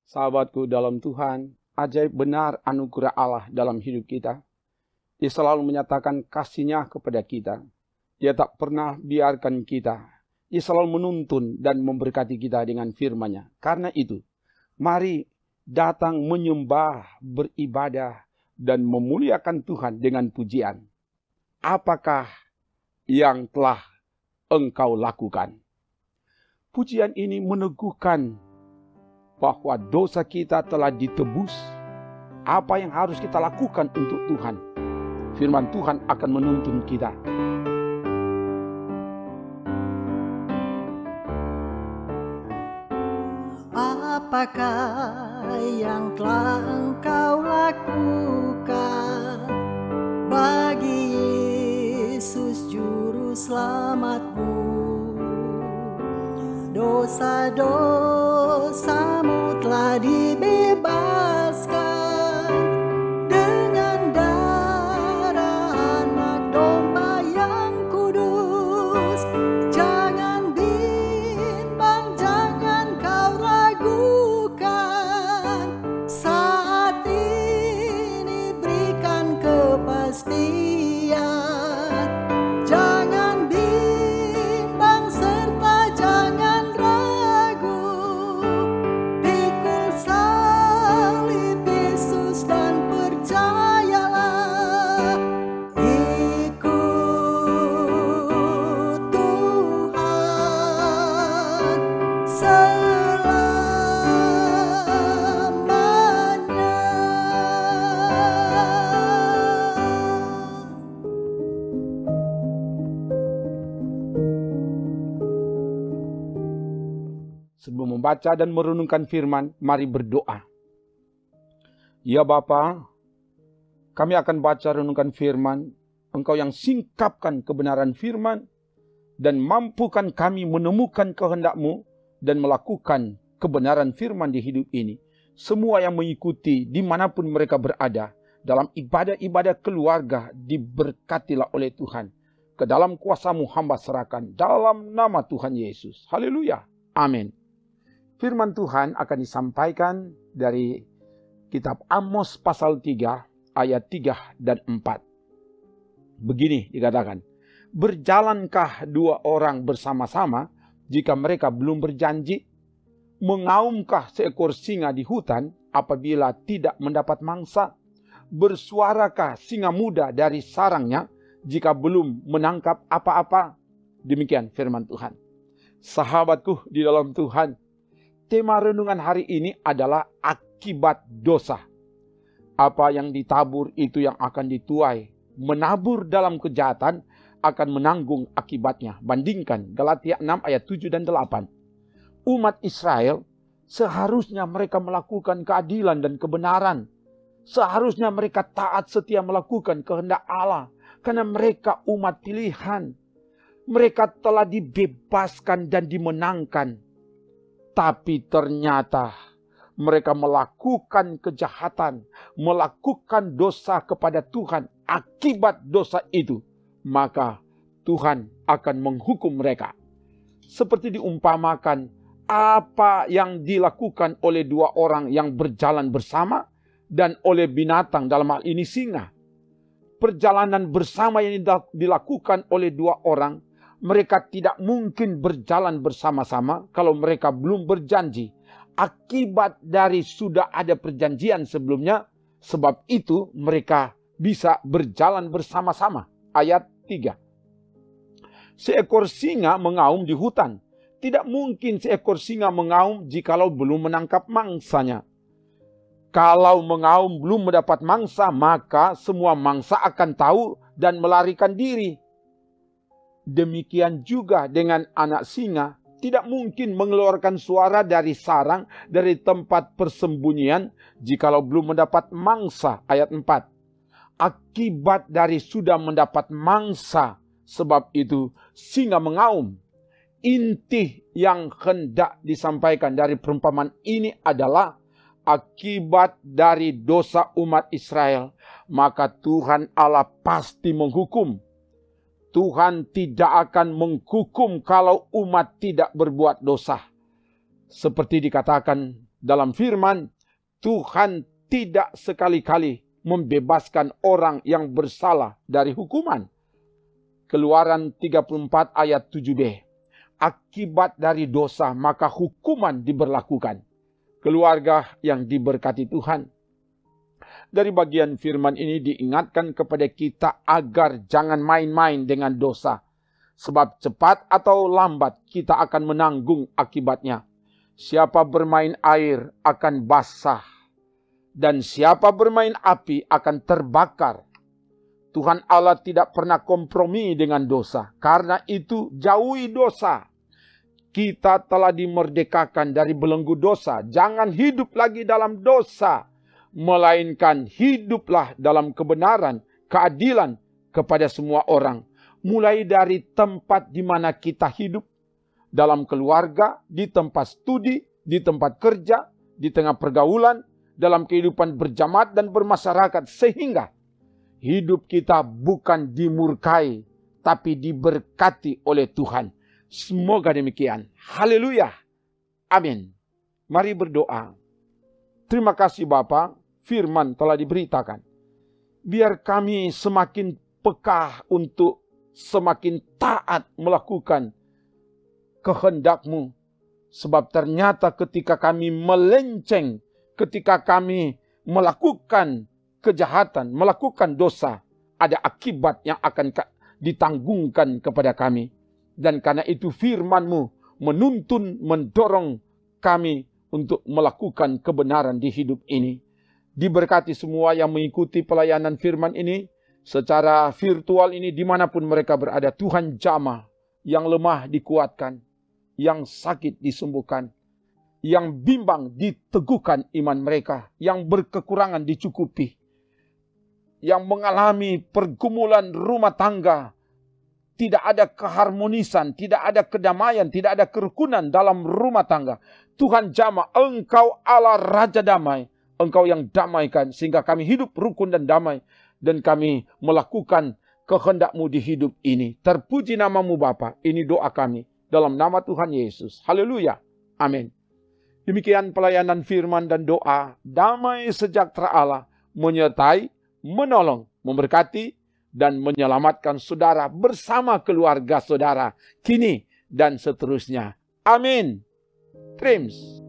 Sahabatku dalam Tuhan, ajaib benar anugerah Allah dalam hidup kita. Dia selalu menyatakan kasih-Nya kepada kita. Dia tak pernah biarkan kita. Dia selalu menuntun dan memberkati kita dengan firman-Nya. Karena itu, mari datang menyembah, beribadah, dan memuliakan Tuhan dengan pujian. Apakah yang telah engkau lakukan? Pujian ini meneguhkan bahwa dosa kita telah ditebus. Apa yang harus kita lakukan untuk Tuhan? Firman Tuhan akan menuntun kita. Apakah yang telah engkau lakukan bagi Yesus Juru Selamatmu? Dosa-dosamu telah dibebaskan dengan darah anak domba yang kudus. Jangan bimbang, jangan kau ragukan. Saat ini berikan kepastian. Jangan bimbang serta jangan ragu. Pikul salib Yesus dan percayalah. Ikut Tuhan selamanya. Sebelum membaca dan merenungkan firman, mari berdoa. Ya Bapa, kami akan baca renungkan firman. Engkau yang singkapkan kebenaran firman dan mampukan kami menemukan kehendak-Mu dan melakukan kebenaran firman di hidup ini. Semua yang mengikuti dimanapun mereka berada, dalam ibadah-ibadah keluarga diberkatilah oleh Tuhan. Ke dalam kuasa-Mu hamba serahkan dalam nama Tuhan Yesus. Haleluya. Amin. Firman Tuhan akan disampaikan dari kitab Amos pasal 3 ayat 3 dan 4. Begini dikatakan, berjalankah dua orang bersama-sama jika mereka belum berjanji? Mengaumkah seekor singa di hutan apabila tidak mendapat mangsa? Bersuarakah singa muda dari sarangnya jika belum menangkap apa-apa? Demikian firman Tuhan. Sahabatku di dalam Tuhan, tema renungan hari ini adalah akibat dosa. Apa yang ditabur itu yang akan dituai. Menabur dalam kejahatan akan menanggung akibatnya. Bandingkan Galatia 6 ayat 7 dan 8. Umat Israel seharusnya mereka melakukan keadilan dan kebenaran. Seharusnya mereka taat setia melakukan kehendak Allah. Karena mereka umat pilihan. Mereka telah dibebaskan dan dimenangkan. Tapi ternyata mereka melakukan kejahatan, melakukan dosa kepada Tuhan. Akibat dosa itu, maka Tuhan akan menghukum mereka. Seperti diumpamakan apa yang dilakukan oleh dua orang yang berjalan bersama dan oleh binatang, dalam hal ini singa. Perjalanan bersama yang dilakukan oleh dua orang, mereka tidak mungkin berjalan bersama-sama kalau mereka belum berjanji. Akibat dari sudah ada perjanjian sebelumnya, sebab itu mereka bisa berjalan bersama-sama. Ayat 3. Seekor singa mengaum di hutan. Tidak mungkin seekor singa mengaum jikalau belum menangkap mangsanya. Kalau mengaum belum mendapat mangsa, maka semua mangsa akan tahu dan melarikan diri. Demikian juga dengan anak singa, tidak mungkin mengeluarkan suara dari sarang, dari tempat persembunyian, jikalau belum mendapat mangsa. Ayat 4. Akibat dari sudah mendapat mangsa, sebab itu singa mengaum. Inti yang hendak disampaikan dari perumpamaan ini adalah akibat dari dosa umat Israel, maka Tuhan Allah pasti menghukum. Tuhan tidak akan menghukum kalau umat tidak berbuat dosa. Seperti dikatakan Dalam firman, Tuhan tidak sekali-kali membebaskan orang yang bersalah dari hukuman. Keluaran 34 ayat 7b. Akibat dari dosa maka hukuman diberlakukan. Keluarga yang diberkati Tuhan. Dari bagian firman ini diingatkan kepada kita agar jangan main-main dengan dosa. Sebab cepat atau lambat kita akan menanggung akibatnya. Siapa bermain air akan basah. Dan siapa bermain api akan terbakar. Tuhan Allah tidak pernah kompromi dengan dosa. Karena itu jauhi dosa. Kita telah dimerdekakan dari belenggu dosa. Jangan hidup lagi dalam dosa. Melainkan hiduplah dalam kebenaran, keadilan kepada semua orang. Mulai dari tempat di mana kita hidup. Dalam keluarga, di tempat studi, di tempat kerja, di tengah pergaulan, dalam kehidupan berjamaat dan bermasyarakat, sehingga hidup kita bukan dimurkai, tapi diberkati oleh Tuhan. Semoga demikian. Haleluya. Amin. Mari berdoa. Terima kasih Bapa, firman telah diberitakan. Biar kami semakin peka untuk semakin taat melakukan kehendak-Mu. Sebab ternyata ketika kami melenceng, ketika kami melakukan kejahatan, melakukan dosa, ada akibat yang akan ditanggungkan kepada kami. Dan karena itu firman-Mu menuntun, mendorong kami untuk melakukan kebenaran di hidup ini. Diberkati semua yang mengikuti pelayanan firman ini, secara virtual ini dimanapun mereka berada. Tuhan jamah, yang lemah dikuatkan, yang sakit disembuhkan, yang bimbang diteguhkan iman mereka, yang berkekurangan dicukupi, yang mengalami pergumulan rumah tangga, tidak ada keharmonisan, tidak ada kedamaian, tidak ada kerukunan dalam rumah tangga. Tuhan jamah, Engkau Allah Raja Damai, Engkau yang damaikan, sehingga kami hidup rukun dan damai, dan kami melakukan kehendak-Mu di hidup ini. Terpuji nama-Mu Bapa, ini doa kami, dalam nama Tuhan Yesus. Haleluya. Amin. Demikian pelayanan firman dan doa. Damai sejahtera Allah menyertai, menolong, memberkati, dan menyelamatkan saudara bersama keluarga saudara kini dan seterusnya. Amin. Trims.